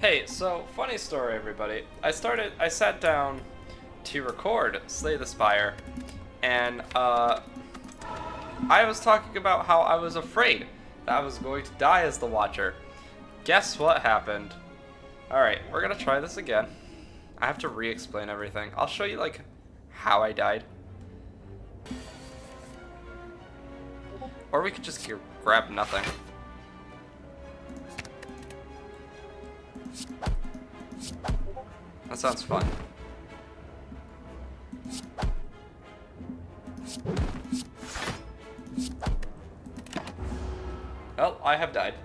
Hey, so funny story, everybody. I sat down to record Slay the Spire, and I was talking about how I was afraid that I was going to die as the Watcher. Guess what happened? Alright, we're gonna try this again. I have to re-explain everything. I'll show you, like, how I died. Or we could just grab nothing. That sounds fun. Well, I have died.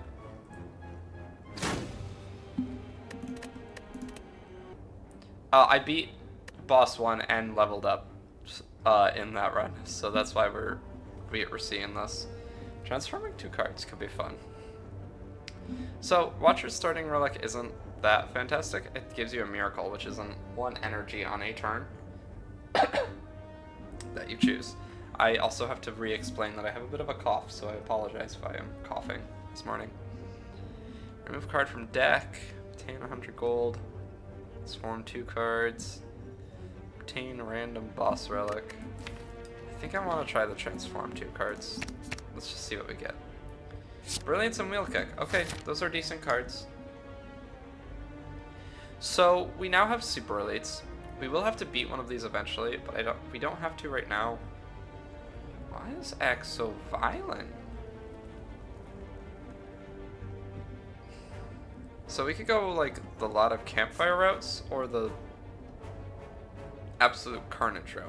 I beat boss 1 and leveled up in that run, so that's why we're seeing this. Transforming 2 cards could be fun. So, Watcher's starting relic isn't that fantastic. It gives you a miracle, which is 1 energy on a turn that you choose. I also have to re-explain that I have a bit of a cough, so I apologize if I am coughing this morning. Remove card from deck, obtain 100 gold, transform 2 cards, obtain random boss relic. I think I want to try the transform 2 cards. Let's just see what we get. Brilliance and Wheel Kick. Okay, those are decent cards. So we now have Super Elites. We will have to beat one of these eventually, but we don't have to right now. Why is X so violent? So we could go like the lot of campfire routes or the absolute carnage route.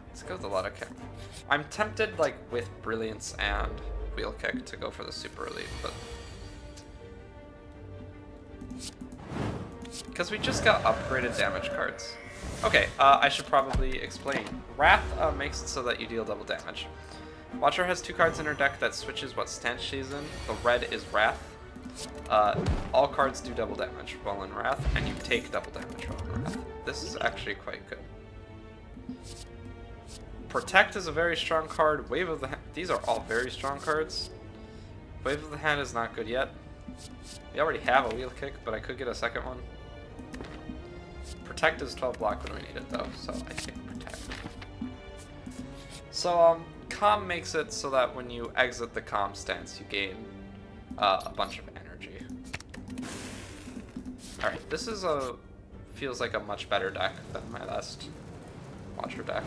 Let's go with the lot of camp. I'm tempted, like, with Brilliance and Wheel Kick to go for the Super Elite, but because we just got upgraded damage cards. Okay, I should probably explain. Wrath makes it so that you deal double damage. Watcher has 2 cards in her deck that switches what stance she's in. The red is Wrath. All cards do double damage while in Wrath, and you take double damage while in Wrath. This is actually quite good. Protect is a very strong card. Wave of the Hand. These are all very strong cards. Wave of the Hand is not good yet. We already have a Wheel Kick, but I could get a second one. Protect is 12 block when we need it, though, so I think Protect. So, Calm makes it so that when you exit the Calm stance, you gain a bunch of energy. Alright, this is feels like a much better deck than my last Watcher deck.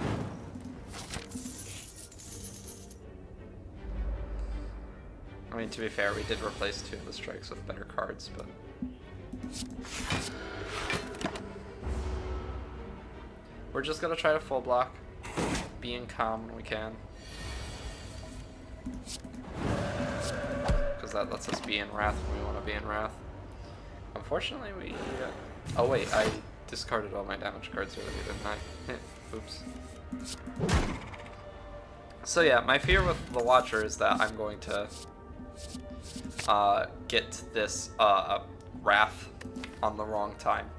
I mean, to be fair, we did replace 2 of the strikes with better cards, but we're just gonna try to full block, being calm when we can, because that lets us be in Wrath when we want to be in Wrath. Unfortunately, we... oh wait, I discarded all my damage cards earlier, didn't I? Oops. So yeah, my fear with the Watcher is that I'm going to get this Wrath on the wrong time.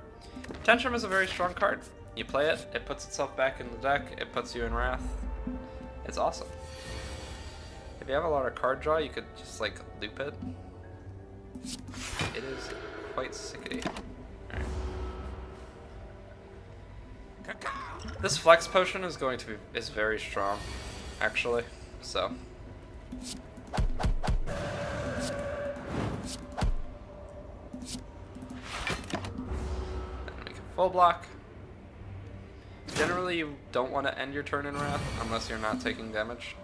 Tantrum is a very strong card. You play it, it puts itself back in the deck, it puts you in Wrath. It's awesome. If you have a lot of card draw, you could just like loop it. It is quite sickety. Alright. This Flex Potion is going to be very strong, actually, so. Then we can full block. Generally, you don't want to end your turn in Wrath unless you're not taking damage.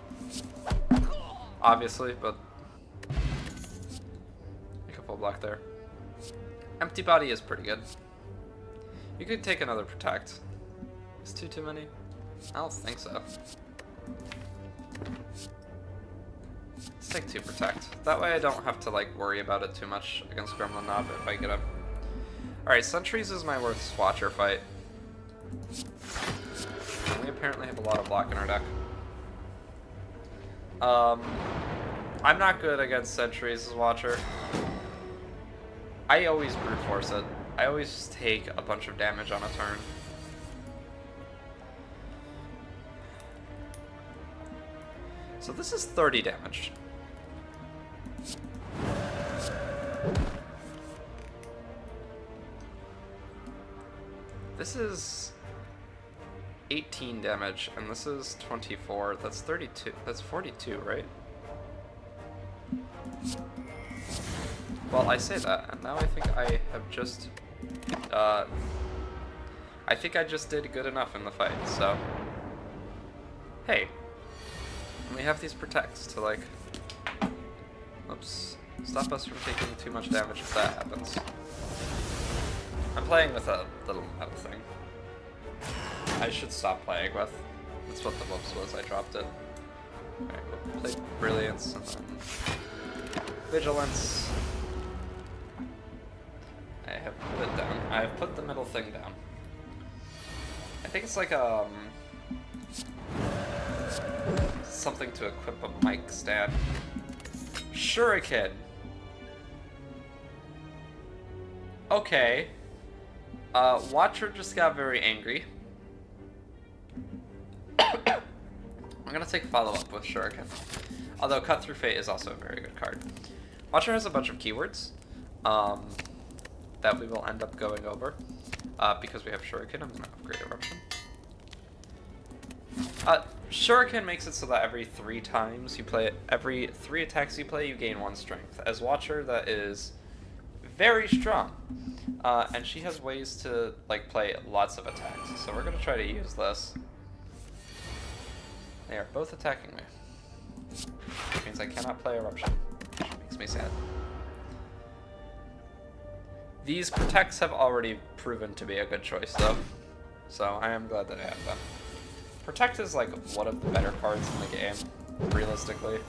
Obviously, but make a full block there. Empty Body is pretty good. You could take another Protect. Is 2 too many? I don't think so. Let's take 2 Protect. That way I don't have to like worry about it too much against Gremlin Knob if I get him. Alright, Sentries is my worst Watcher fight. And we apparently have a lot of block in our deck. I'm not good against Sentries as Watcher. I always brute force it. I always take a bunch of damage on a turn. So this is 30 damage. This is 18 damage, and this is 24. That's 32. That's 42, right? Well, I say that, and now I think I have just... I think I just did good enough in the fight, so... Hey. We have these protects to, like... Oops. Stop us from taking too much damage if that happens. I'm playing with a little metal thing. I should stop playing with. That's what the whoops was, I dropped it. Alright, we'll play Brilliance and then... Vigilance. I have put it down. I have put the middle thing down. I think it's like something to equip a mic stand. Shuriken. Okay. Watcher just got very angry. I'm gonna take follow-up with Shuriken. Although Cut Through Fate is also a very good card. Watcher has a bunch of keywords that we will end up going over. Because we have Shuriken, I'm gonna upgrade Eruption. Shuriken makes it so that every 3 times you play it, every 3 attacks you play, you gain 1 strength. As Watcher, that is very strong. And she has ways to like play lots of attacks. So we're gonna try to use this. They are both attacking me. Which means I cannot play Eruption. Which makes me sad. These protects have already proven to be a good choice though. So I am glad that I have them. Protect is like one of the better cards in the game, realistically.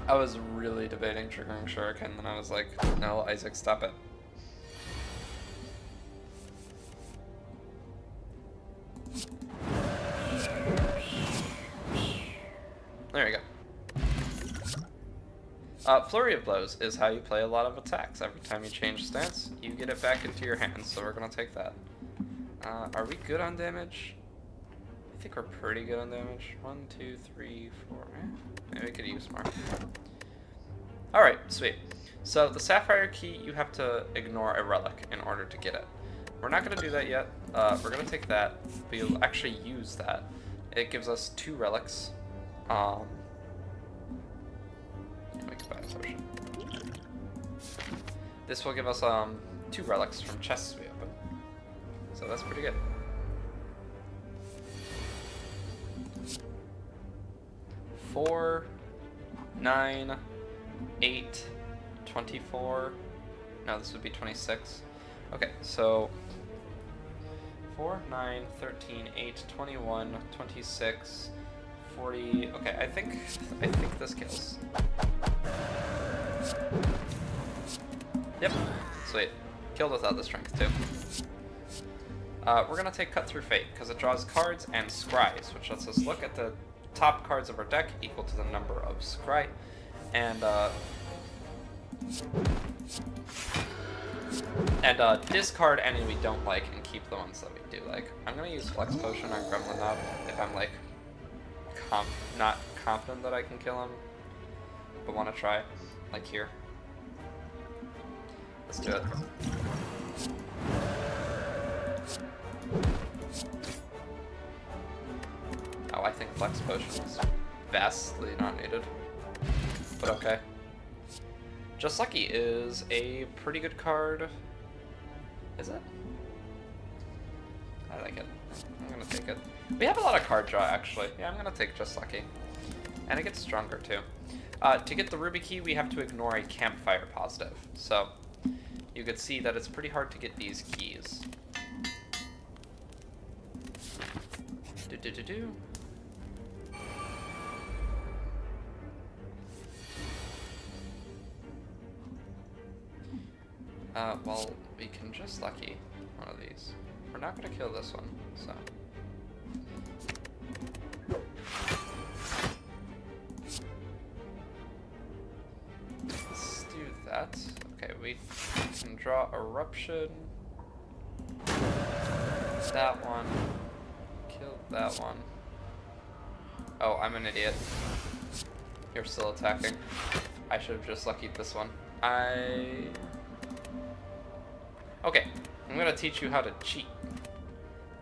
I was really debating triggering Shuriken, and I was like, no, Isaac, stop it. There we go. Flurry of Blows is how you play a lot of attacks. Every time you change stance, you get it back into your hands, so we're gonna take that. Are we good on damage? I think we're pretty good on damage. 1, 2, 3, 4. Maybe we could use more. Alright, sweet. So the Sapphire Key, you have to ignore a relic in order to get it. We're not gonna do that yet. We're gonna take that. We'll actually use that. It gives us 2 relics. Potion. This will give us 2 relics from chests we open. So that's pretty good. Four, 9, 8, 24. No, this would be 26. Okay, so 4, 9, 13, 8, 21, 26, 40. Okay, I think this kills. Yep, sweet. Killed without the strength too. We're gonna take Cut Through Fate because it draws cards and scries, which lets us look at the top cards of our deck equal to the number of scry, and discard any we don't like and keep the ones that we do like. I'm gonna use Flex Potion on Gremlin Knob if I'm like not confident that I can kill him, but want to try, like here. Let's do it. Oh, I think Flex Potion is vastly not needed, but okay. Just Lucky is a pretty good card. Is it? I like it. I'm gonna take it. We have a lot of card draw, actually. Yeah, I'm gonna take Just Lucky. And it gets stronger, too. To get the Ruby Key, we have to ignore a Campfire positive. So, you could see that it's pretty hard to get these keys. Do-do-do-do. Well, we can Just Lucky one of these. We're not gonna kill this one, so. Let's do that. Okay, we can draw Eruption. That one. Kill that one. Oh, I'm an idiot. You're still attacking. I should have just luckied this one. Okay, I'm gonna teach you how to cheat.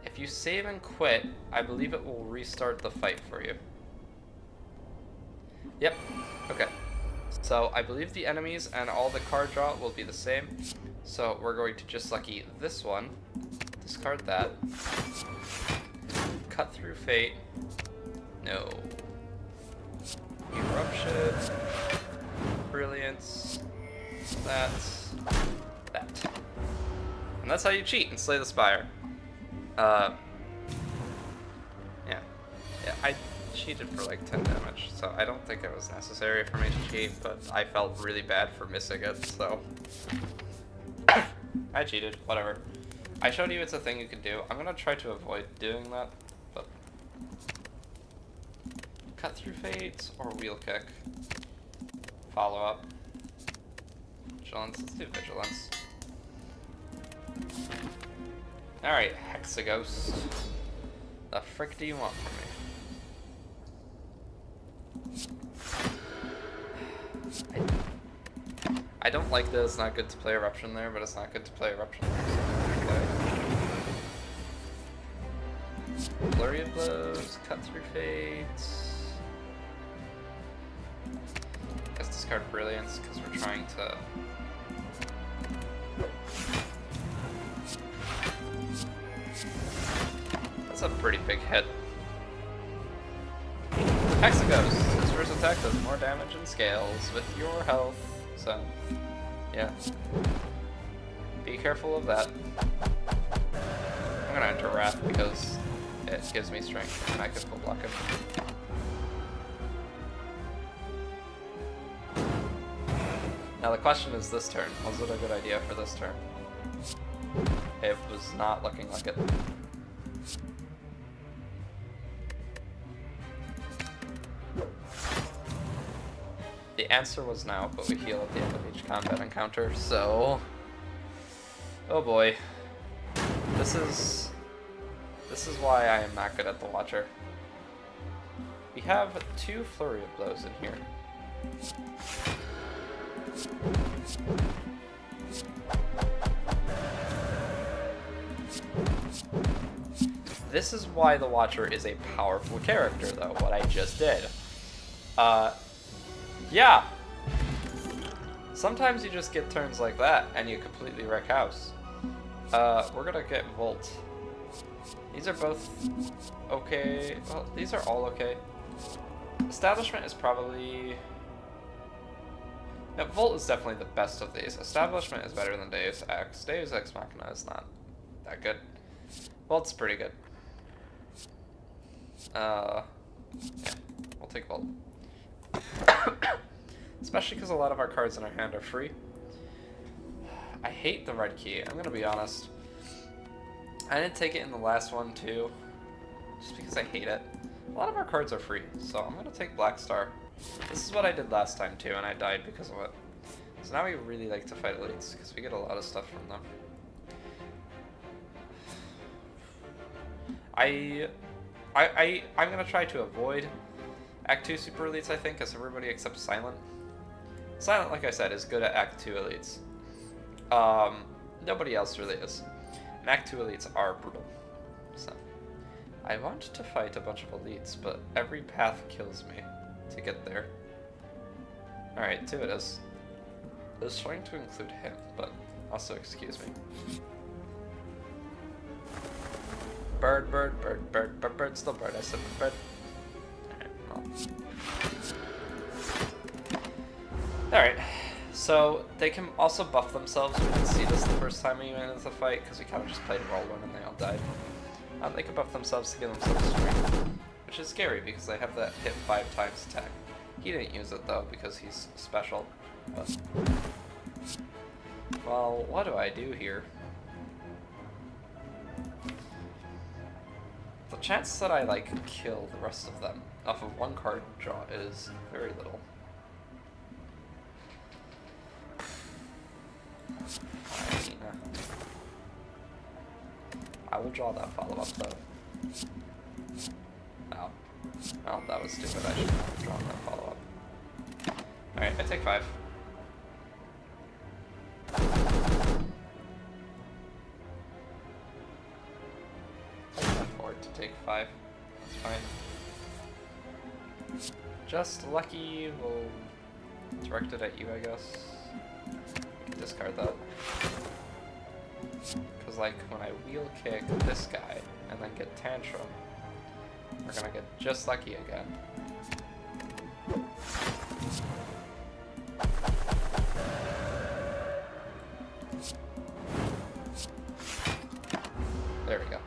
If you save and quit, I believe it will restart the fight for you. Yep, okay. So I believe the enemies and all the card draw will be the same. So we're going to just lucky this one, discard that, cut through fate, no, eruption, brilliance, that, and that's how you cheat and slay the Spire. Yeah, I cheated for like 10 damage, so I don't think it was necessary for me to cheat, but I felt really bad for missing it, so I cheated, whatever. I showed you it's a thing you can do. I'm gonna try to avoid doing that, but cut through fates or wheel kick. Follow up. Vigilance, let's do vigilance. Alright, Hexaghost. The frick do you want from me? I don't like that it's not good to play Eruption there, but it's not good to play Eruption there, so okay. Flurry of Blows, Cut Through Fates. Guess discard Brilliance, because we're trying to... That's a pretty big hit. Hexaghost. This first attack does more damage and scales with your health. So, yeah. Be careful of that. I'm gonna enter Wrath because it gives me strength and I can full block him. Now the question is this turn. Was it a good idea for this turn? It was not looking like it. The answer was no, but we heal at the end of each combat encounter, so... Oh boy. This is why I am not good at the Watcher. We have 2 Flurry of Blows in here. This is why the Watcher is a powerful character, though, what I just did. Yeah! Sometimes you just get turns like that, and you completely wreck house. We're gonna get Volt. These are both okay. Well, these are all okay. Establishment is probably... No, Volt is definitely the best of these. Establishment is better than Deus Ex. Deus Ex Machina is not that good. Volt's pretty good. Yeah, we'll take Volt. Especially because a lot of our cards in our hand are free. I hate the red key, I'm gonna be honest. I didn't take it in the last one too, just because I hate it. A lot of our cards are free, so I'm gonna take Black Star. This is what I did last time too, and I died because of it. So now we really like to fight elites, because we get a lot of stuff from them. I'm gonna try to avoid Act 2 Super Elites, I think, as everybody except Silent. Silent, like I said, is good at Act 2 Elites. Nobody else really is. And Act 2 Elites are brutal. So, I want to fight a bunch of Elites, but every path kills me to get there. Alright, 2 it is. I was trying to include him, but also excuse me. Bird, bird, bird, bird, bird, bird, still bird, I said bird. Alright, so they can also buff themselves. We didn't see this the first time we went into the fight because we kind of just played Whirlwind and they all died. They can buff themselves to give themselves strength, which is scary because they have that hit 5 times attack. He didn't use it though because he's special. But... well, what do I do here? The chance that I like kill the rest of them off of 1 card draw is very little. I will draw that follow-up though. Oh. Well, that was stupid. I should not have drawn that follow-up. Alright, I take 5. I can afford to take 5. That's fine. Just lucky. We'll direct it at you, I guess. We can discard that. Because, like, when I wheel kick this guy and then get tantrum, we're gonna get just lucky again. There we go.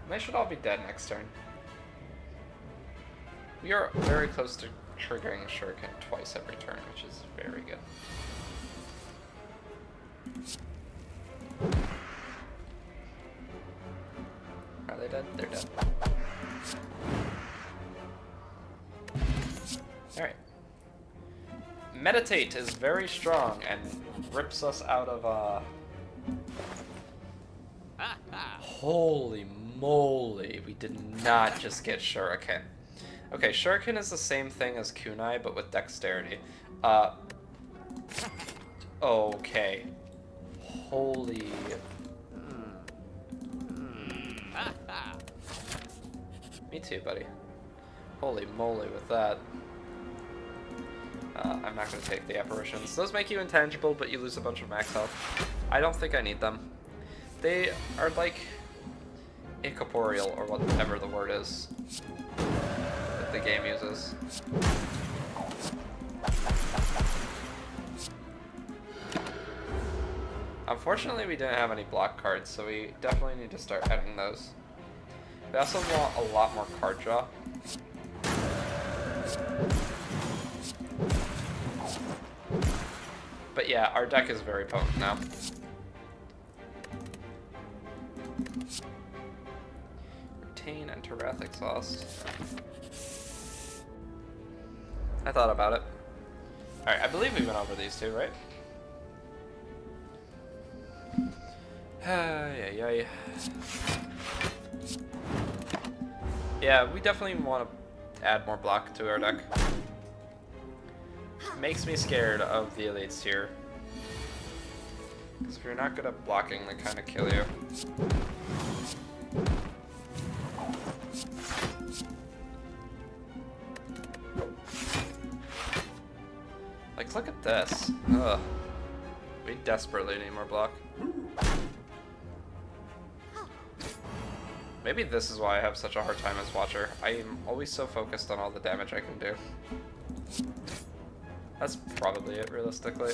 And they should all be dead next turn. We are very close to triggering Shuriken twice every turn, which is very good. Are they dead? They're dead. Alright. Meditate is very strong and rips us out of, Holy moly, we did not just get Shuriken. Okay, Shuriken is the same thing as Kunai, but with dexterity. Okay. Holy... Me too, buddy. Holy moly with that. I'm not going to take the apparitions. Those make you intangible, but you lose a bunch of max health. I don't think I need them. They are like incorporeal, or whatever the word is that the game uses. Unfortunately, we didn't have any block cards, so we definitely need to start adding those. We also want a lot more card draw. But yeah, our deck is very potent now. Retain, enter Wrath Exhaust. I thought about it. Alright, I believe we went over these two, right? Yeah. Yeah, we definitely want to add more block to our deck. Makes me scared of the elites here. Because if you're not good at blocking, they kind of kill you. Like, look at this. Ugh. We desperately need more block. Maybe this is why I have such a hard time as Watcher. I am always so focused on all the damage I can do. That's probably it, realistically.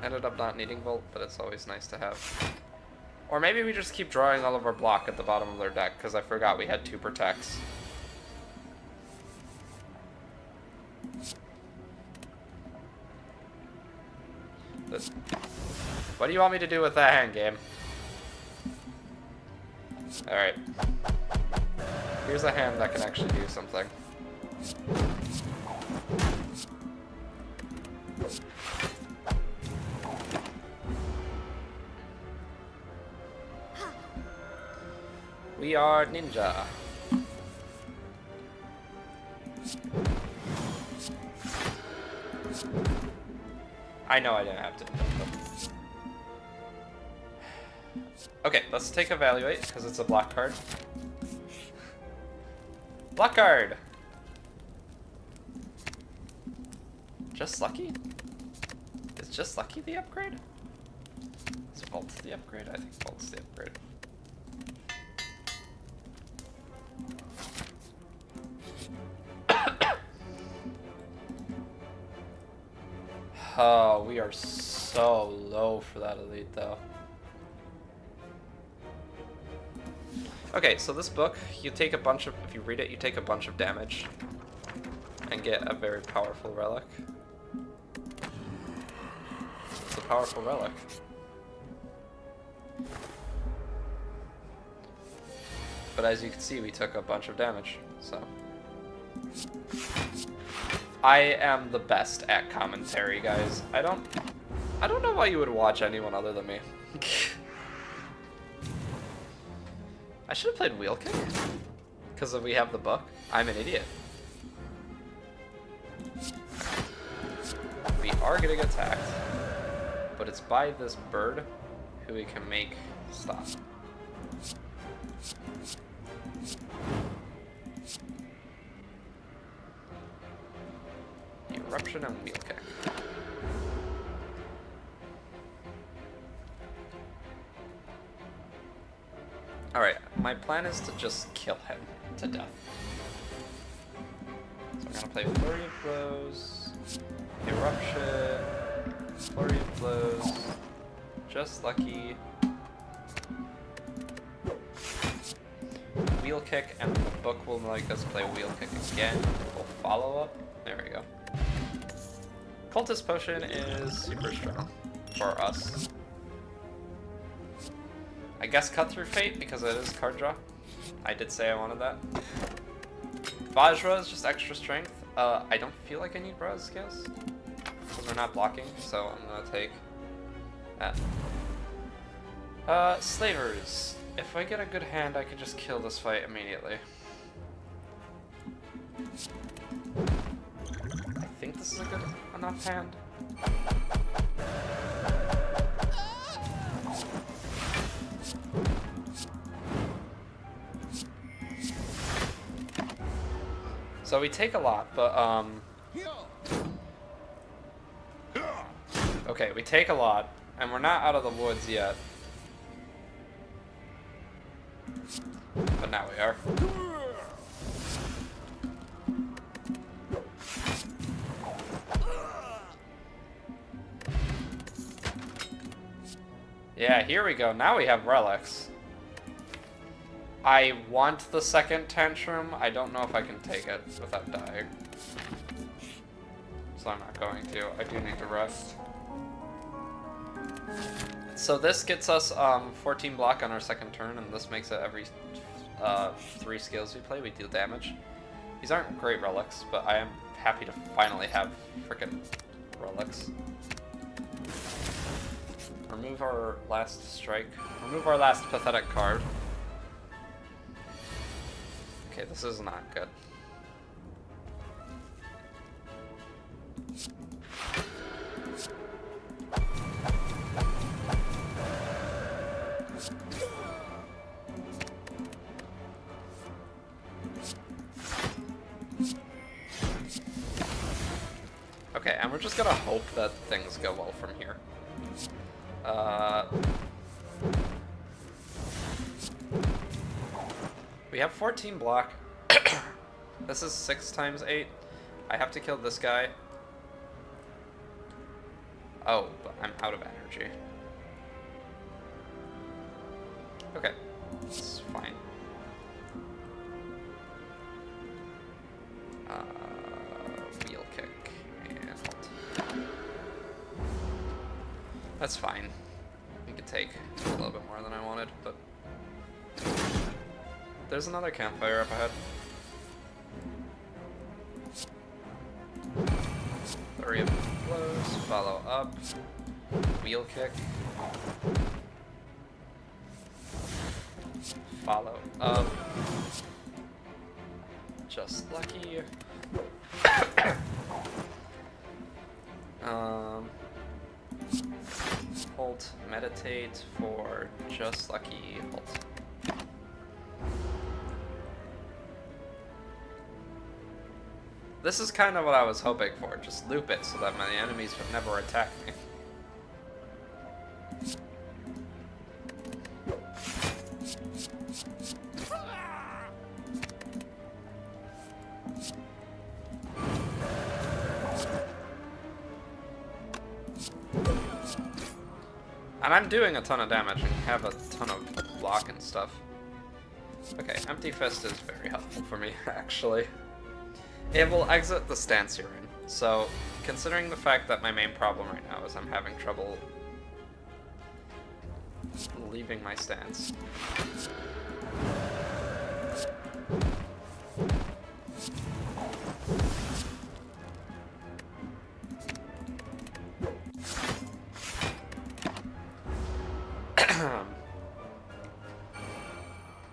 Ended up not needing Volt, but it's always nice to have. Or maybe we just keep drawing all of our block at the bottom of their deck, because I forgot we had 2 protects. What do you want me to do with that hand game? Alright. Here's a hand that can actually do something. We are ninja. I know I didn't have to. Okay, let's take Evaluate, because it's a block card. Block card! Just Lucky? Is Just Lucky the upgrade? Is Volt the upgrade? I think Volt's the upgrade. Oh, we are so low for that elite, though. Okay, so this book, you take a bunch of, if you read it, you take a bunch of damage and get a very powerful relic. It's a powerful relic. But as you can see, we took a bunch of damage, so. I am the best at commentary, guys. I don't know why you would watch anyone other than me. I should have played Wheel Kick. Because we have the book? I'm an idiot. We are getting attacked, but it's by this bird who we can make stop. Eruption and wheel kick. Alright, my plan is to just kill him to death. So I'm gonna play Flurry of Blows, Eruption, Flurry of Blows, Just Lucky, Wheel Kick, and the book will make us play Wheel Kick again. We'll follow up. There we go. Cultist Potion is super strong for us. I guess Cut Through Fate because it is card draw. I did say I wanted that. Vajra is just extra strength. I don't feel like I need Braz skills because we're not blocking, so I'm gonna take that. Slavers. If I get a good hand, I can just kill this fight immediately. I think this is a good enough hand. So we take a lot, but okay, we take a lot, and we're not out of the woods yet. But now we are. Yeah, here we go. Now we have relics. I want the second tantrum. I don't know if I can take it without dying. So I'm not going to. I do need to rest. So this gets us 14 block on our second turn, and this makes it every 3 skills we play, we deal damage. These aren't great relics, but I am happy to finally have frickin' relics. Remove our last strike. Remove our last pathetic card. Okay, this is not good. Okay, and we're just gonna hope that things go well from here. We have 14 block. This is 6 times 8. I have to kill this guy. Oh, but I'm out of energy. Okay, it's fine. Wheel kick and halt. That's fine. We could take a little bit more than I wanted, but there's another campfire up ahead. Flurry of blows, follow up, wheel kick, follow up, just lucky. Halt, meditate for just lucky, halt. This is kind of what I was hoping for, just loop it so that my enemies would never attack me. And I'm doing a ton of damage and have a ton of block and stuff. Okay, Empty Fist is very helpful for me, actually. It will exit the stance you're in. So, considering the fact that my main problem right now is I'm having trouble leaving my stance.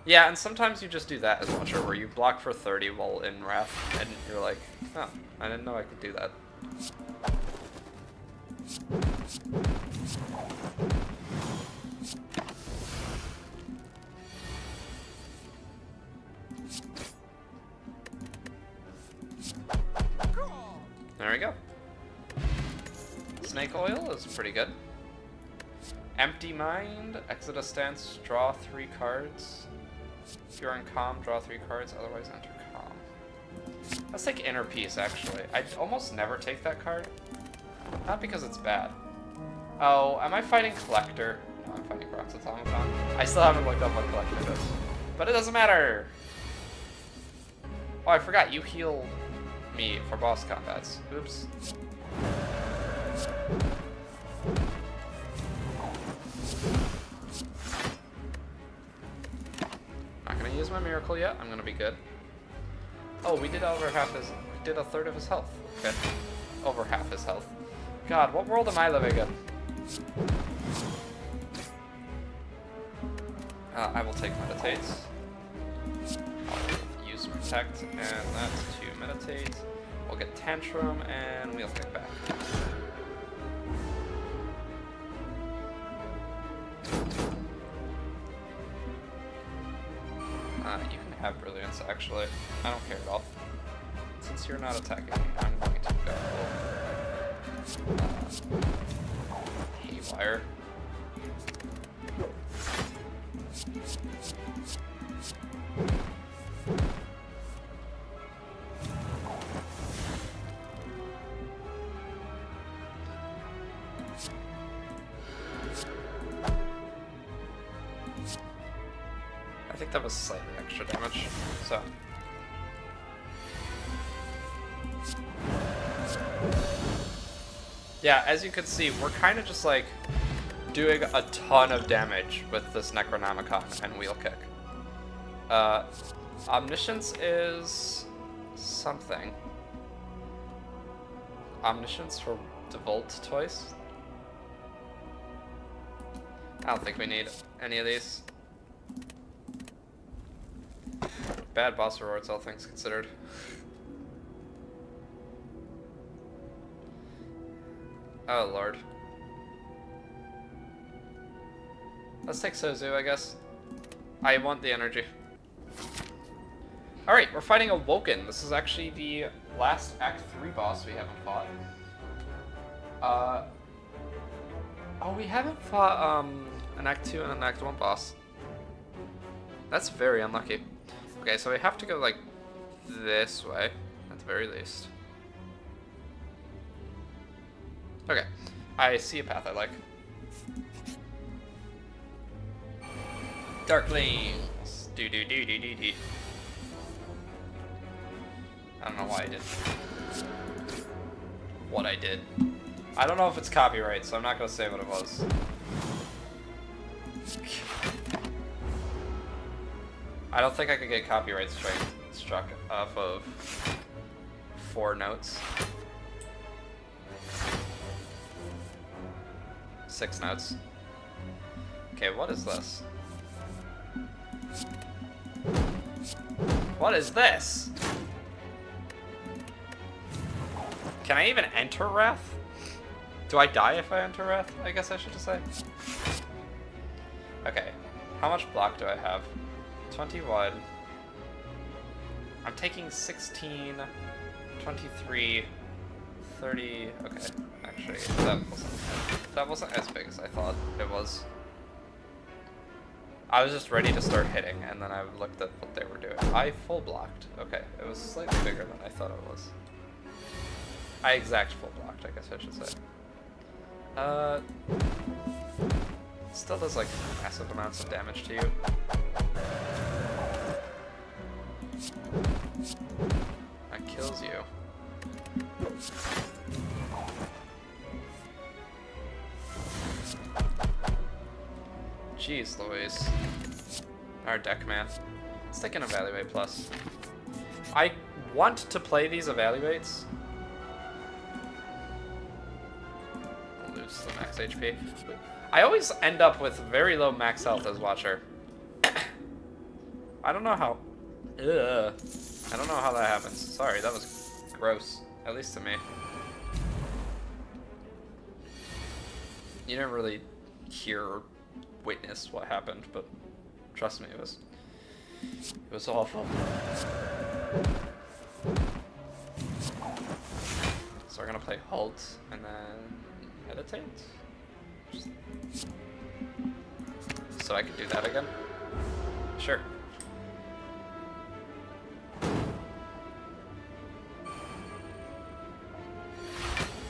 Yeah, and sometimes you just do that as Watcher, where you block for 30 while in Wrath, and you're like, oh, I didn't know I could do that. There we go. Snake Oil is pretty good. Empty Mind, exit a stance, draw 3 cards. If you're in Calm, draw 3 cards, otherwise enter Calm. Let's take Inner Peace, actually. I almost never take that card. Not because it's bad. Oh, am I fighting Collector? No, I'm fighting Bronze Automaton. I still haven't looked up what Collector does. But it doesn't matter! Oh, I forgot, you heal me for boss combats. Oops. Not gonna use my miracle yet. I'm gonna be good. Oh, we did over half his. We did a third of his health. Okay, over half his health. God, what world am I living in? I will take meditates. I'll use protect, and that's to meditate. We'll get tantrum, and we'll kick back. You can have brilliance, actually. I don't care at all. Since you're not attacking me, I'm going to go haywire. I think that was slightly extra damage, so. Yeah, as you can see, we're kind of just like doing a ton of damage with this Necronomicon and Wheel Kick. Omniscience is something. Omniscience for Devolt twice? I don't think we need any of these. Bad boss rewards, all things considered. Oh lord. Let's take Sozu, I guess. I want the energy. Alright, we're fighting Awoken. This is actually the last Act 3 boss we haven't fought. Oh, we haven't fought an Act 2 and an Act 1 boss. That's very unlucky. Okay, so we have to go like this way, at the very least. Okay, I see a path I like. Darklings! Do do do do do do. I don't know why I did what I did. I don't know if it's copyright, so I'm not gonna say what it was. I don't think I could get copyright struck off of 4 notes. 6 notes. Okay, what is this? What is this? Can I even enter Wrath? Do I die if I enter Wrath? I guess I should just say. Okay, how much block do I have? 21. I'm taking 16, 23, 30. Okay, actually, that wasn't as big as I thought it was. I was just ready to start hitting, and then I looked at what they were doing. I full blocked. Okay, it was slightly bigger than I thought it was. I exact full blocked, I guess I should say. Still does like massive amounts of damage to you. That kills you. Jeez Louise. Our deck, man. Let's take an Evaluate Plus. I want to play these Evaluates. I'll lose the max HP. I always end up with very low max health as Watcher. I don't know how. Ugh. I don't know how that happens. Sorry, that was gross. At least to me. You didn't really hear or witness what happened, but trust me, it was awful. So we're gonna play halt and then meditate. So I could do that again? Sure.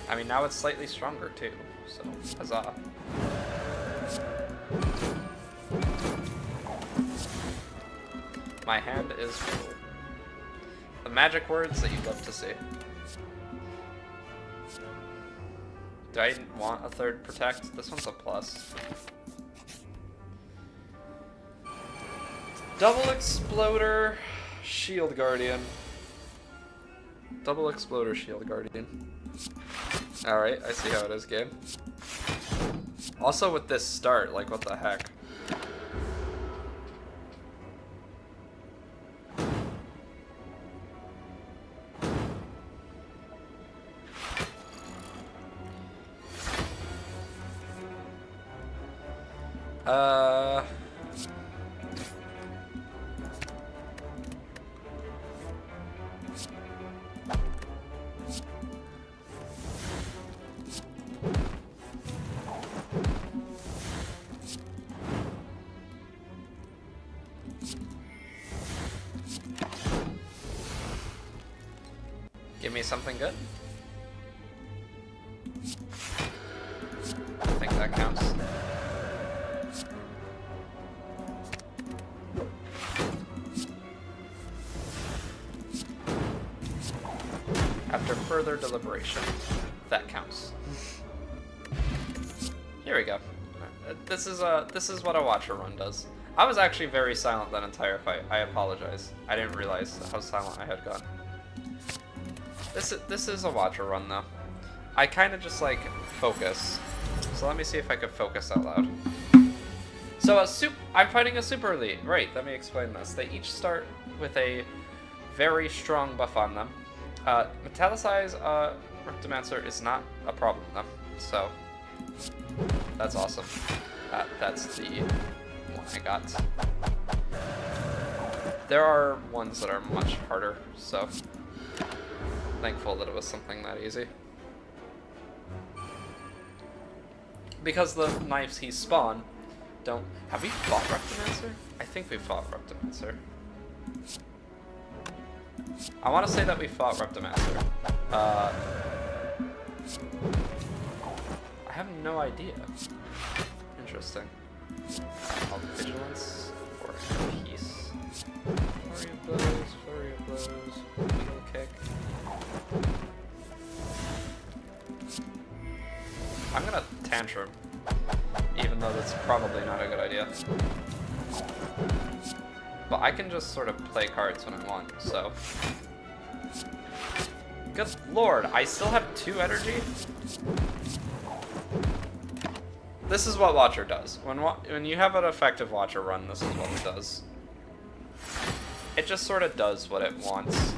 I mean, now it's slightly stronger too, so huzzah. My hand is full. The magic words that you'd love to see. Do I want a third protect? This one's a plus. Double exploder, shield guardian. Double exploder, shield guardian. Alright, I see how it is, game. Also with this start, like what the heck? Give me something good. I think that counts. After further deliberation, that counts. Here we go. This is what a watcher run does. I was actually very silent that entire fight. I apologize. I didn't realize how silent I had gone. This is a watcher run though. I kind of just like focus. So let me see if I could focus out loud. So I'm fighting a super elite. Right, let me explain this. They each start with a very strong buff on them. Metallicize Rectomancer is not a problem though. So that's awesome. That's the one I got. There are ones that are much harder, so thankful that it was something that easy. Because the knives he spawned don't... Have we fought Rectomancer? I think we fought Rectomancer. I want to say that we fought Rectomancer. I have no idea. Interesting. Vigilance or peace. Flurry of blows, wheel kick. I'm gonna tantrum, even though that's probably not a good idea. But I can just sort of play cards when I want, so. Good lord, I still have 2 energy? This is what Watcher does. When you have an effective Watcher run, this is what it does. It just sort of does what it wants.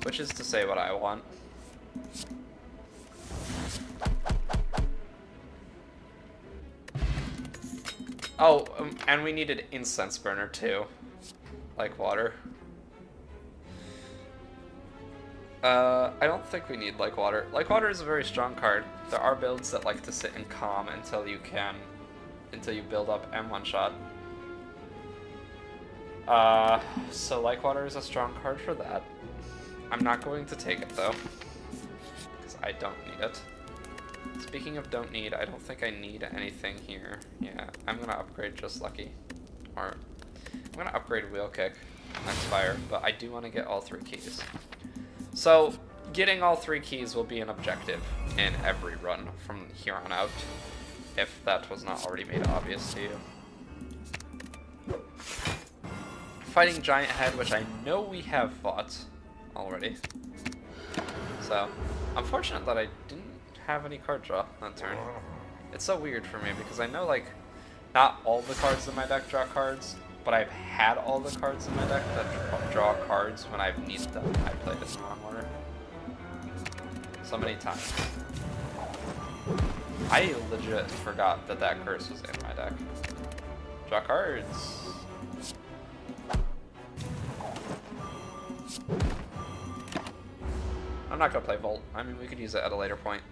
Which is to say what I want. Oh, and we needed Incense Burner too. Like water. I don't think we need Like Water. Like Water is a very strong card. There are builds that like to sit in calm until you build up and one-shot. So Like Water is a strong card for that. I'm not going to take it though, because I don't need it. Speaking of don't need, I don't think I need anything here. Yeah, I'm gonna upgrade Just Lucky. Or, I'm gonna upgrade Wheel Kick and Spire, but I do want to get all 3 keys. So, getting all 3 keys will be an objective in every run from here on out, if that was not already made obvious to you. Fighting Giant Head, which I know we have fought already. So, unfortunate that I didn't have any card draw that turn. It's so weird for me because I know like not all the cards in my deck draw cards, but I've had all the cards in my deck that draw cards when I've needed them. I played it in the wrong order. So many times. I legit forgot that that curse was in my deck. Draw cards. I'm not gonna play Volt. I mean, we could use it at a later point.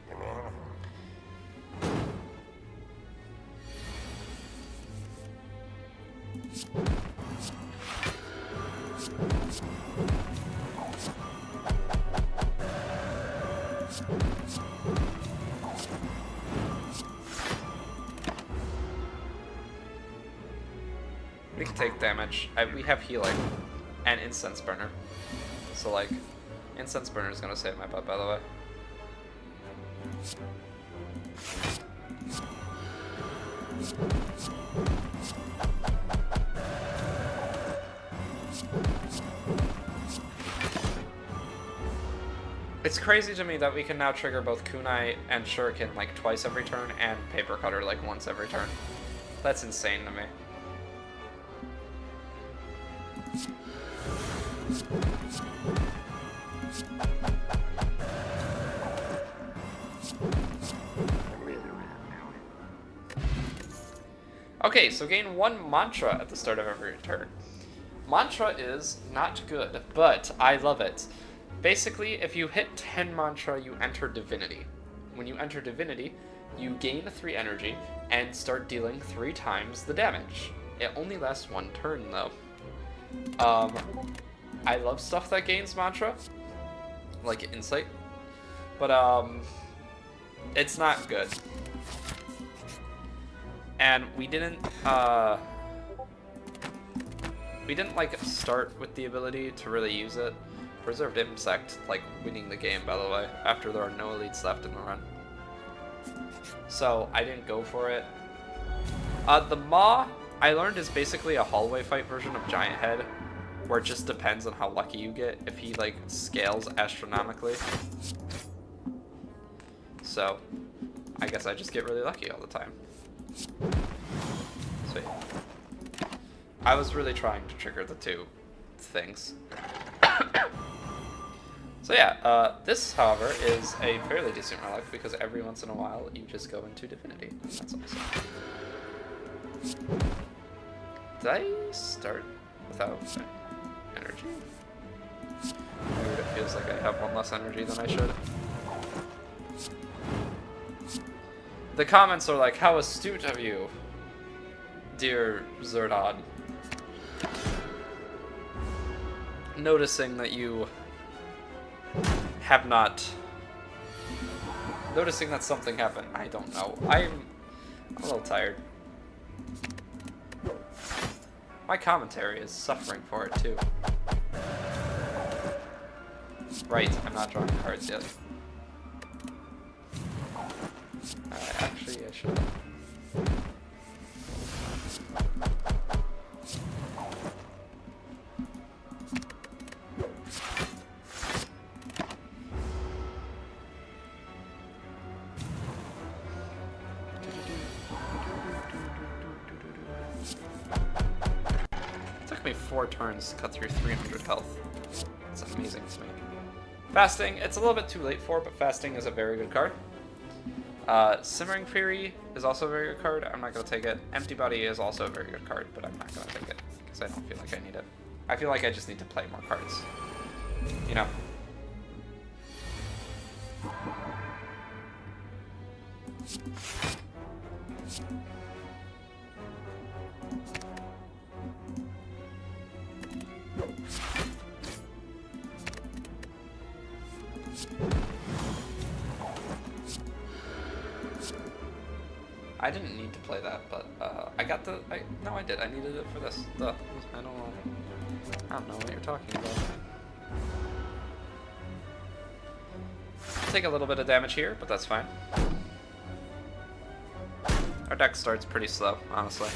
We can take damage. We have healing and Incense Burner. So, like, Incense Burner is gonna save my butt, by the way. It's crazy to me that we can now trigger both Kunai and Shuriken like twice every turn and Paper Cutter like once every turn. That's insane to me. Okay, so gain 1 mantra at the start of every turn. Mantra is not good, but I love it. Basically, if you hit 10 mantra, you enter Divinity. When you enter Divinity, you gain 3 energy and start dealing 3 times the damage. It only lasts 1 turn, though. I love stuff that gains mantra, like Insight, but it's not good. And we didn't like start with the ability to really use it. Preserved Insect, like winning the game, by the way, after there are no elites left in the run. So I didn't go for it. The Maw, I learned, is basically a hallway fight version of Giant Head, where it just depends on how lucky you get, if he like scales astronomically. So I guess I just get really lucky all the time. Sweet. I was really trying to trigger the 2 things. So yeah, this, however, is a fairly decent relic because every once in a while you just go into Divinity. That's awesome. Did I start without energy? Weird, it feels like I have 1 less energy than I should. The comments are like, how astute of you, dear Zerdod. Noticing that you have not... Noticing that something happened. I don't know. I'm a little tired. My commentary is suffering for it, too. Right, I'm not drawing cards yet. Actually, I should. Took me 4 turns to cut through 300 health. It's amazing to me. Fasting, it's a little bit too late for, but Fasting is a very good card. Simmering Fury is also a very good card. I'm not going to take it. Empty Body is also a very good card, but I'm not going to take it because I don't feel like I need it. I feel like I just need to play more cards. You know? I didn't need to play that, but I got the... No, I did. I needed it for this. I don't know what you're talking about. Take a little bit of damage here, but that's fine. Our deck starts pretty slow, honestly.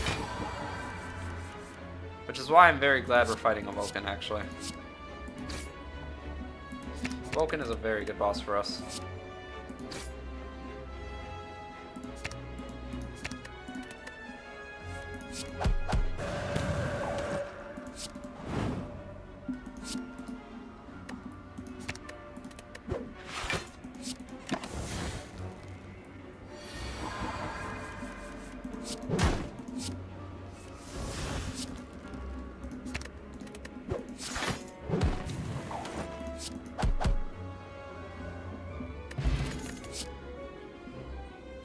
Which is why I'm very glad we're fighting a Vulcan, actually. Vulcan is a very good boss for us.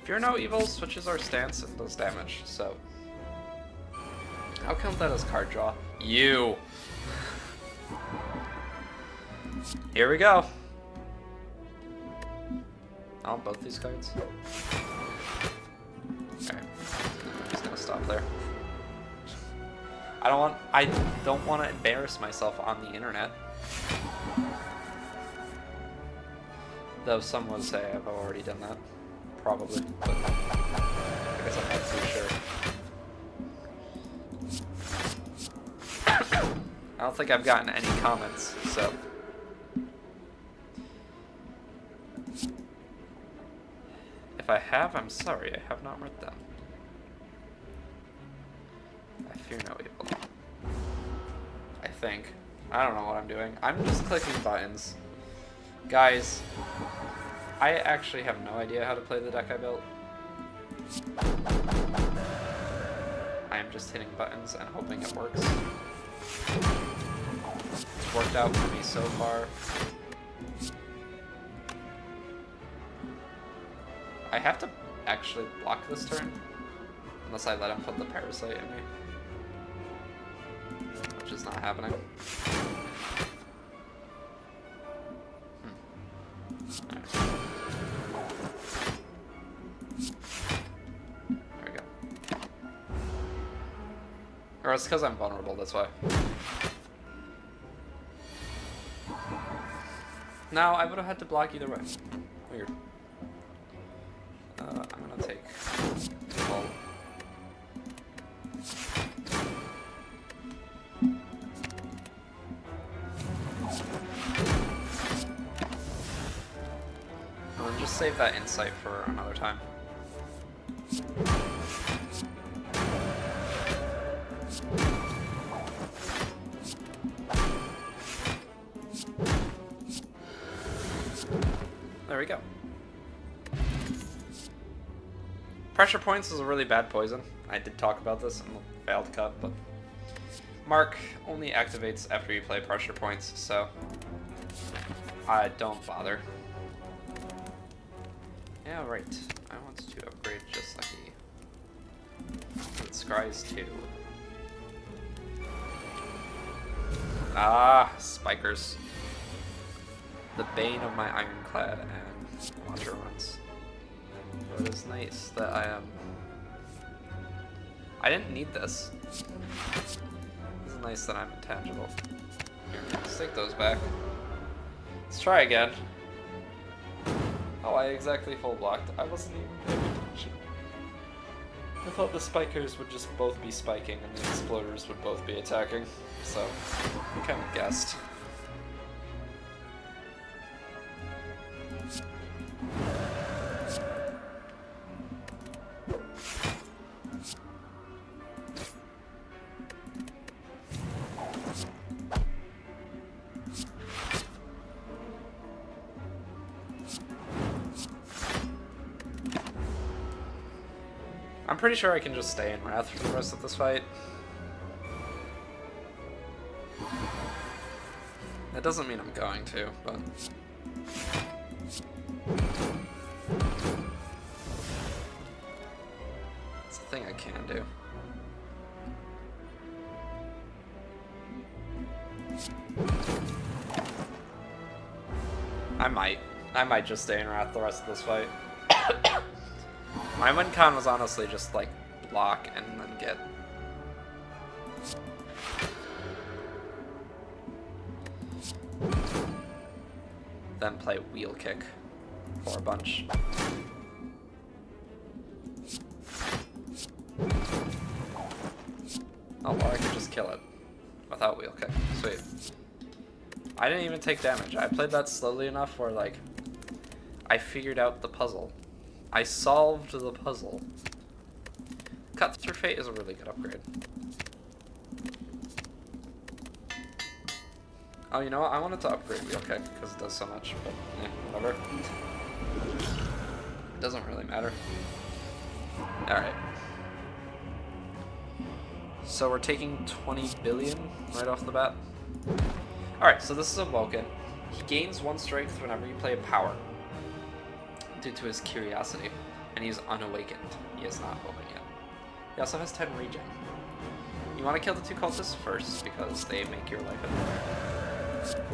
Fear No Evil switches our stance and does damage, so I'll count that as card draw. You! Here we go! I want both these cards. Alright. I'm just gonna stop there. I don't want to embarrass myself on the internet. Though some would say I've already done that. Probably, but I guess I'm not too sure. I don't think I've gotten any comments, so. If I have, I'm sorry, I have not read them. I fear no evil. I think. I don't know what I'm doing. I'm just clicking buttons. Guys, I actually have no idea how to play the deck I built. I am just hitting buttons and hoping it works. It's worked out for me so far. I have to actually block this turn, unless I let him put the parasite in me, which is not happening. There we go. Or it's because I'm vulnerable, that's why. No, I would have had to block either way. Weird. I'm gonna take the ball. And then just save that insight for another time. There we go. Pressure points is a really bad poison. I did talk about this in the failed cut, but Mark only activates after you play pressure points, so I don't bother. Yeah, right. I want to upgrade just like Scry's too. Ah, spikers. The bane of my ironclad and launcher runs. But it is nice that I didn't need this. It's nice that I'm intangible. Here, let's take those back. Let's try again. Oh, I exactly full blocked. I wasn't even paying attention. I thought the spikers would just both be spiking and the exploders would both be attacking. So, I kind of guessed. I'm pretty sure I can just stay in Wrath for the rest of this fight. That doesn't mean I'm going to, but it's a thing I can do. I might just stay in Wrath the rest of this fight. My win con was honestly just like block and then get. Then play wheel kick for a bunch. Oh, or I could just kill it without wheel kick. Sweet. I didn't even take damage. I played that slowly enough where like I figured out the puzzle. I solved the puzzle. Cut Through Fate is a really good upgrade. Oh, you know what? I wanted to upgrade Wheel Kick because it does so much, but yeah, whatever. It doesn't really matter. Alright. So we're taking 20 billion right off the bat. Alright, so this is Awoken. He gains 1 strength whenever you play a power, due to his curiosity, And he's unawakened. He is not woken yet. He also has 10 regen. You want to kill the 2 cultists first, because they make your life a better.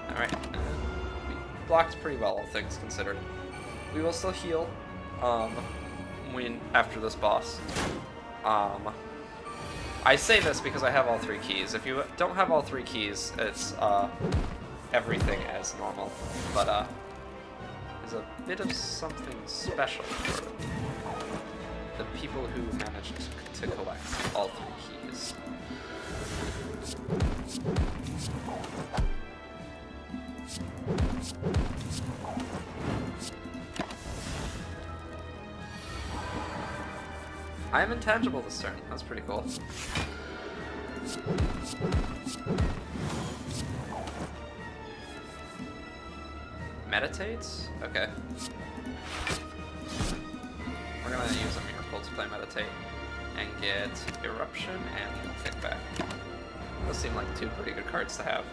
Alright. We blocked pretty well, all things considered. We will still heal after this boss. I say this because I have all 3 keys. If you don't have all 3 keys, it's everything as normal. But there's a bit of something special for the people who managed to collect all 3 keys. I am intangible this turn. That's pretty cool. Meditates? Okay. We're gonna use a miracle to play meditate and get eruption and kickback. Those seem like 2 pretty good cards to have.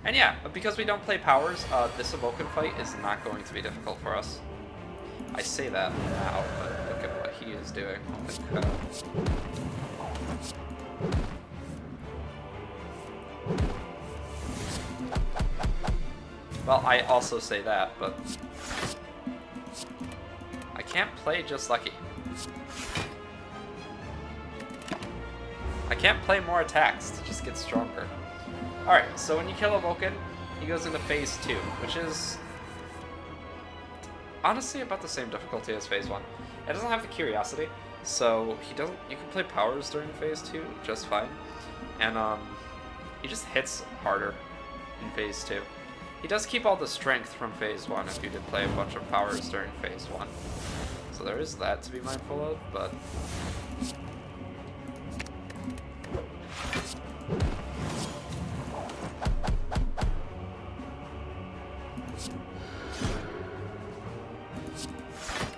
And yeah, because we don't play powers, this Awoken fight is not going to be difficult for us. I say that now, but look at what he is doing. Well, I also say that, but I can't play just lucky. I can't play more attacks to just get stronger. Alright, so when you kill Awoken, he goes into phase 2, which is honestly about the same difficulty as phase 1. It doesn't have the curiosity, so you can play powers during phase 2 just fine. And he just hits harder in phase 2. He does keep all the strength from phase 1 if you did play a bunch of powers during phase 1. So there is that to be mindful of, but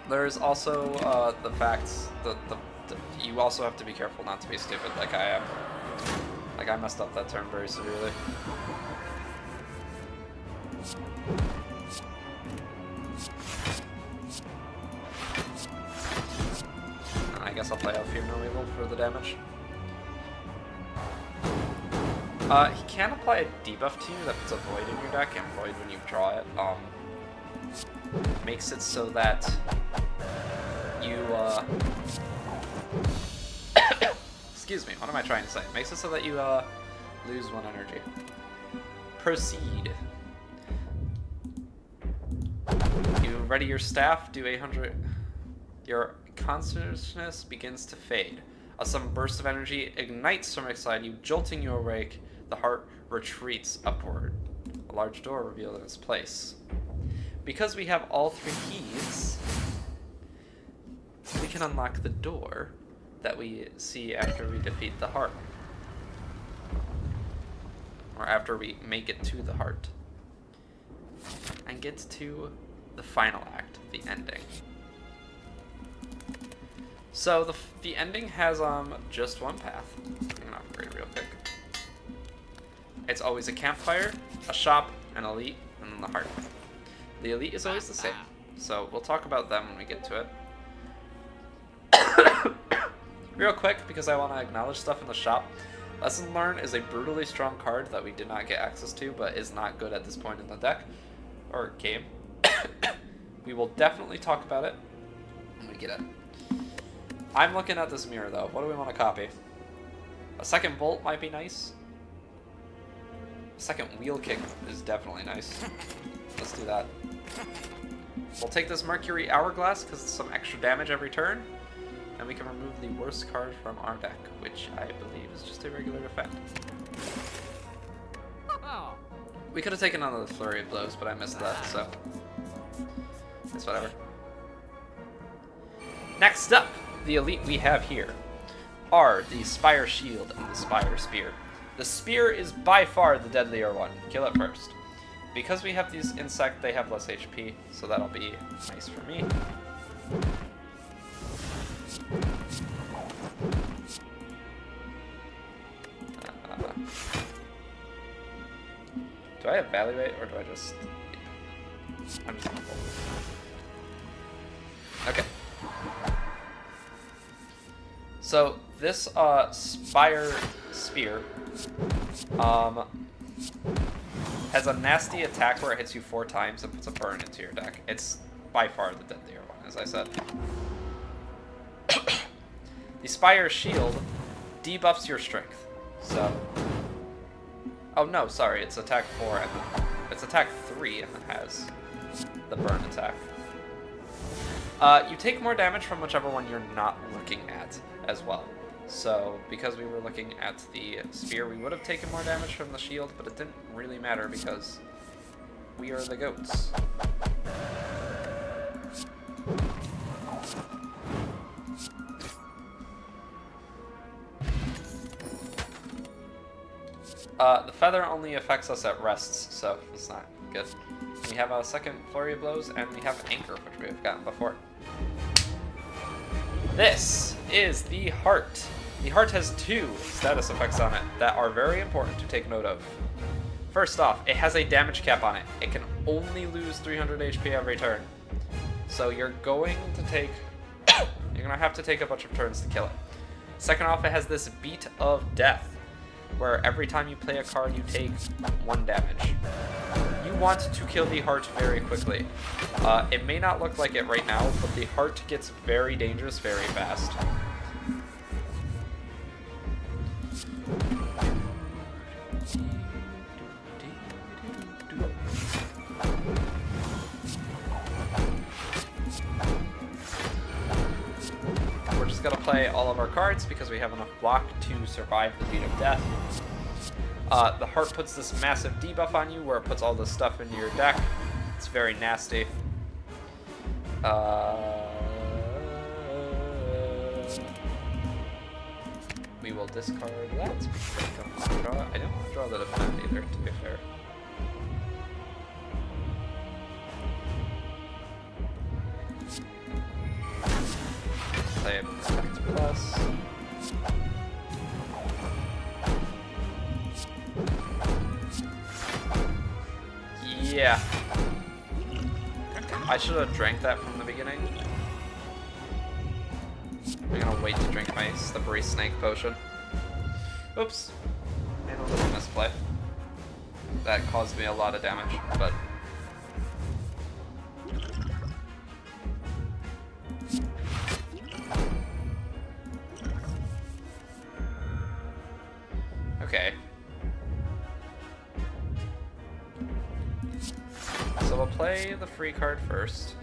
there's also the fact that you also have to be careful not to be stupid like I am. Like, I messed up that turn very severely. I guess I'll play out Fear No Evil for the damage. He can apply a debuff to you that puts a Void in your deck, and Void when you draw it, makes it so that you, excuse me, what am I trying to say? Makes it so that you, lose 1 energy. Proceed. You ready your staff, do 800. Your consciousness begins to fade. A sudden burst of energy ignites from inside you, jolting you awake. The heart retreats upward. A large door revealed in its place. Because we have all 3 keys, we can unlock the door that we see after we defeat the heart. Or after we make it to the heart. And get to the final act, the ending. So the ending has just 1 path. I'm gonna upgrade real quick. It's always a campfire, a shop, an elite, and then the heart. The elite is always the same, so we'll talk about them when we get to it. Real quick, because I want to acknowledge stuff in the shop. Lesson Learn is a brutally strong card that we did not get access to, but is not good at this point in the deck, or game. We will definitely talk about it when we get it. I'm looking at this mirror, though. What do we want to copy? A second Volt might be nice. A second Wheel Kick is definitely nice. Let's do that. We'll take this Mercury Hourglass because it's some extra damage every turn. And we can remove the worst card from our deck, which I believe is just a regular effect. We could have taken another Flurry of Blows, but I missed that, so it's whatever. Next up, the elite we have here are the Spire Shield and the Spire Spear. The Spear is by far the deadlier one. Kill it first. Because we have these insect, they have less HP, so that'll be nice for me. Do I evaluate or do I just... I'm just gonna pull. Okay. So this Spire Spear has a nasty attack where it hits you 4 times and puts a burn into your deck. It's by far the deadlier one, as I said. The Spire Shield debuffs your strength. So... Oh no, sorry, it's attack 4 and then... It's attack 3 and then has the burn attack. You take more damage from whichever one you're not looking at as well. So, because we were looking at the spear, we would have taken more damage from the shield, but it didn't really matter because we are the goats. The feather only affects us at rests, so it's not good. We have a second Flurry of Blows, and we have Anchor, which we have gotten before. This is the Heart. The Heart has 2 status effects on it that are very important to take note of. First off, it has a damage cap on it. It can only lose 300 HP every turn. So you're going to take... you're going to have to take a bunch of turns to kill it. Second off, it has this Beat of Death, where every time you play a card, you take 1 damage. You want to kill the Heart very quickly. It may not look like it right now, but the Heart gets very dangerous very fast. We're just gonna play all of our cards because we have enough block to survive the Beat of Death. The Heart puts this massive debuff on you where it puts all this stuff into your deck. It's very nasty. We will discard that because I don't want to draw it. I don't want to draw the defend either, to be fair. Play Protect Plus. Yeah. I should have drank that from the beginning. I'm gonna wait to drink my Slippery Snake potion. Oops. Made a little misplay. That caused me a lot of damage, but... Okay. So we'll play the free card first.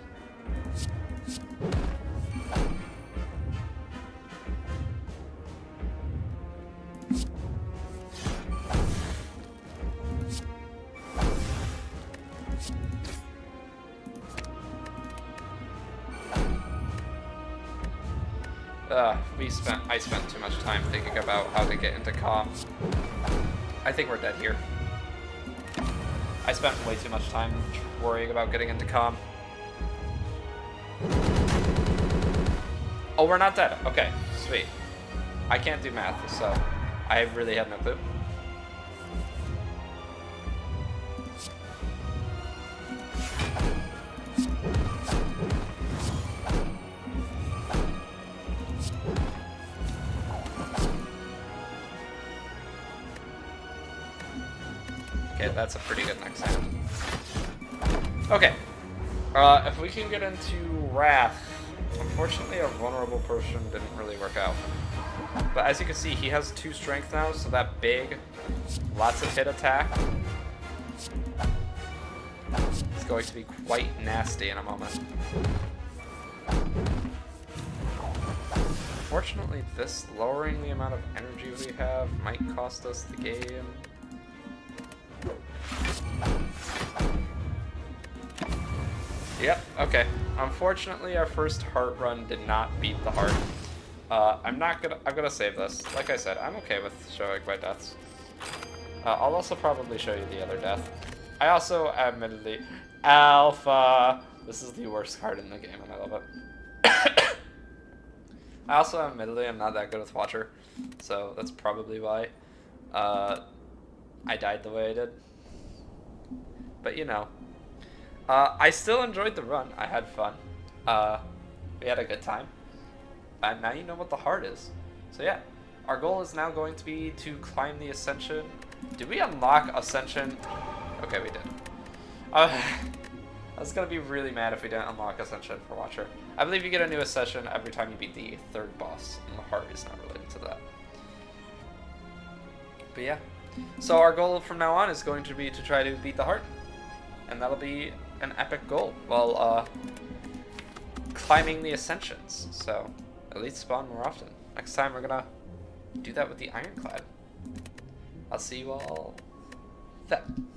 I spent too much time thinking about how to get into calm. I think we're dead here. I spent way too much time worrying about getting into calm. Oh, we're not dead. Okay, sweet. I can't do math, so I really have no clue. Okay, that's a pretty good next hand. Okay. If we can get into Wrath, unfortunately a vulnerable potion didn't really work out. But as you can see, he has 2 strength now, so that big, lots of hit attack is going to be quite nasty in a moment. Fortunately, this lowering the amount of energy we have might cost us the game. Yep, okay. Unfortunately, our first Heart run did not beat the Heart. I'm gonna save this. Like I said, I'm okay with showing my deaths. I'll also probably show you the other death. I also, admittedly, Alpha! This is the worst card in the game, and I love it. I also, admittedly, am not that good with Watcher, so that's probably why I died the way I did. But you know, I still enjoyed the run. I had fun. We had a good time. And now you know what the heart is. So yeah, our goal is now going to be to climb the Ascension. Did we unlock Ascension? Okay, we did. I was gonna be really mad if we didn't unlock Ascension for Watcher. I believe you get a new Ascension every time you beat the third boss, and the heart is not related to that. But yeah, so our goal from now on is going to be to try to beat the heart, and that'll be an epic goal while climbing the Ascensions. So at least spawn more often. Next time we're gonna do that with the Ironclad. I'll see you all then.